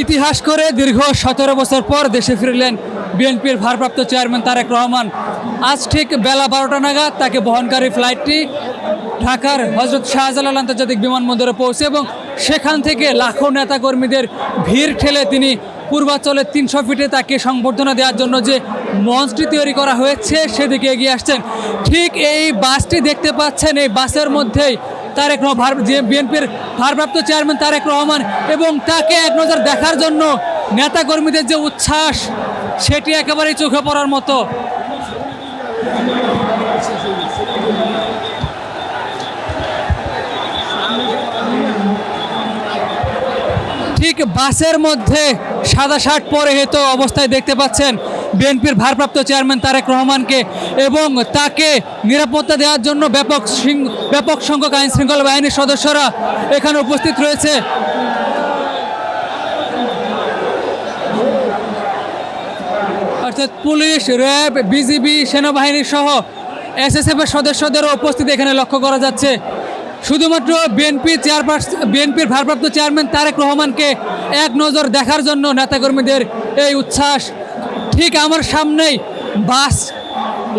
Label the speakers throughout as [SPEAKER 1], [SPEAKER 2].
[SPEAKER 1] ইতিহাস করে দীর্ঘ 17 বছর পর দেশে ফিরলেন বিএনপির ভারপ্রাপ্ত চেয়ারম্যান তারেক রহমান। আজ ঠিক বেলা 12টা নাগাদ তাকে বহনকারী ফ্লাইটটি ঢাকার হযরত শাহজালাল আন্তর্জাতিক বিমানবন্দরে পৌঁছে এবং সেখান থেকে লাখো নেতাকর্মীদের ভিড় ঠেলে তিনি পূর্বাঞ্চলের 300 ফিটে তাকে সংবর্ধনা দেওয়ার জন্য যে মঞ্চটি তৈরি করা হয়েছে সেদিকে এগিয়ে আসছেন। ঠিক এই বাসটি দেখতে পাচ্ছেন, এই বাসের মধ্যেই বিএনপির ভারপ্রাপ্ত চেয়ারম্যান তারেক রহমান এবং তাকে এক নজর দেখার জন্য নেতাকর্মীদের যে উচ্ছ্বাস সেটি একেবারেই চোখে পড়ার মতো। ঠিক বাসের মধ্যে সাদা শার্ট পরে হেঁটে অবস্থায় দেখতে পাচ্ছেন বিএনপির ভারপ্রাপ্ত চেয়ারম্যান তারেক রহমানকে এবং তাকে নিরাপত্তা দেওয়ার জন্য ব্যাপক সংখ্যক আইন শৃঙ্খলা বাহিনীর সদস্যরা এখানে উপস্থিত রয়েছে। অর্থাৎ পুলিশ, র্যাব, বিজিবি, সেনাবাহিনী সহ এসএসএফ এর সদস্যদেরও উপস্থিতি এখানে লক্ষ্য করা যাচ্ছে। শুধুমাত্র বিএনপির ভারপ্রাপ্ত চেয়ারম্যান তারেক রহমানকে এক নজর দেখার জন্য নেতাকর্মীদের এই উচ্ছ্বাস। ঠিক আমার সামনেই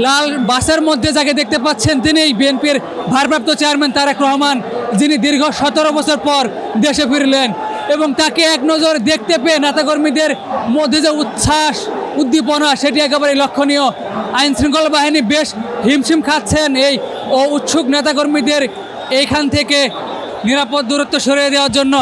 [SPEAKER 1] লাল বাসের মধ্যে যাকে দেখতে পাচ্ছেন তিনি বিএনপির ভারপ্রাপ্ত চেয়ারম্যান তারেক রহমান, যিনি দীর্ঘ 17 বছর পর দেশে ফিরলেন এবং তাকে এক নজর দেখতে পেয়ে নেতাকর্মীদের মধ্যে যে উচ্ছ্বাস উদ্দীপনা সেটি একেবারে লক্ষণীয়। আইন শৃঙ্খলা বাহিনী বেশ হিমশিম খাচ্ছেন এই উৎসুক নেতাকর্মীদের এইখান থেকে নিরাপদ দূরত্ব সরিয়ে দেওয়ার জন্য।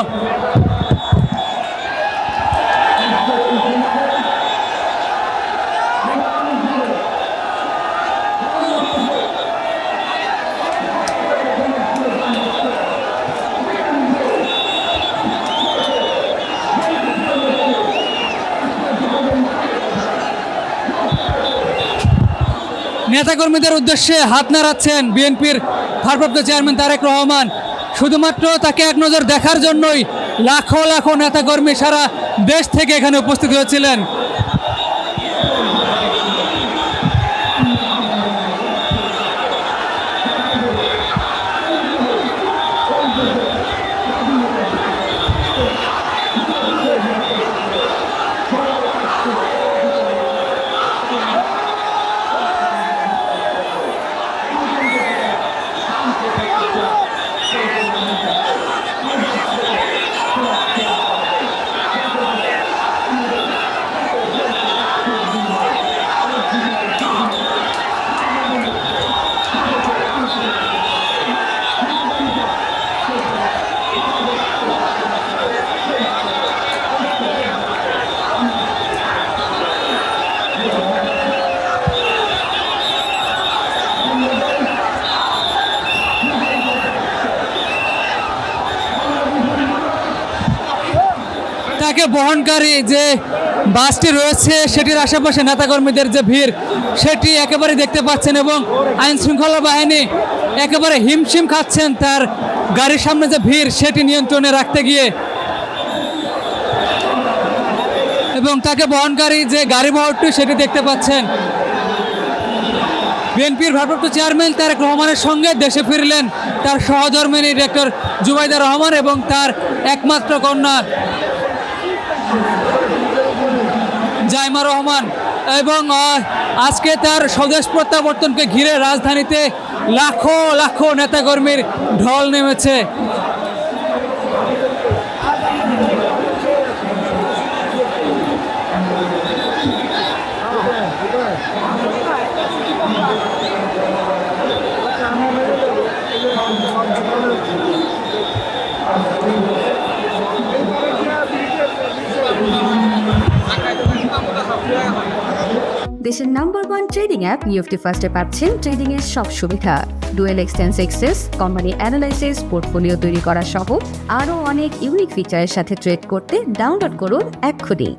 [SPEAKER 1] নেতাকর্মীদের উদ্দেশ্যে হাত নাড়াচ্ছেন বিএনপির ভারপ্রাপ্ত চেয়ারম্যান তারেক রহমান। শুধুমাত্র তাকে এক নজর দেখার জন্যই লাখো লাখো নেতাকর্মী সারা দেশ থেকে এখানে উপস্থিত হয়েছিলেন। তাকে বহনকারী যে বাসটি রয়েছে সেটির আশেপাশে নেতাকর্মীদের যে ভিড় সেটি একেবারে দেখতে পাচ্ছেন এবং আইন শৃঙ্খলা বাহিনী একেবারে হিমশিম খাচ্ছেন তার গাড়ির সামনে যে ভিড় সেটি নিয়ন্ত্রণে রাখতে গিয়ে। এবং তাকে বহনকারী যে গাড়ি বহরটি সেটি দেখতে পাচ্ছেন। বিএনপির ভারপ্রাপ্ত চেয়ারম্যান তারেক রহমানের সঙ্গে দেশে ফিরলেন তার সহধর্মিণী ডক্টর জুবাইদা রহমান এবং তার একমাত্র কন্যা জাইমা রহমান। এবং আজকে তার স্বদেশ প্রত্যাবর্তনকে ঘিরে রাজধানীতে লাখো লাখো নেতাকর্মীর ঢল নেমেছে।
[SPEAKER 2] দেশের নাম্বার 1 ট্রেডিং অ্যাপ ইএফটি ফার্স্টে পাচ্ছেন ট্রেডিং এর সব সুবিধা, dual exchange access, company analysis, portfolio তৈরি করা সহ আরও অনেক ইউনিক ফিচারের সাথে ট্রেড করতে ডাউনলোড করুন এক্ষুনি।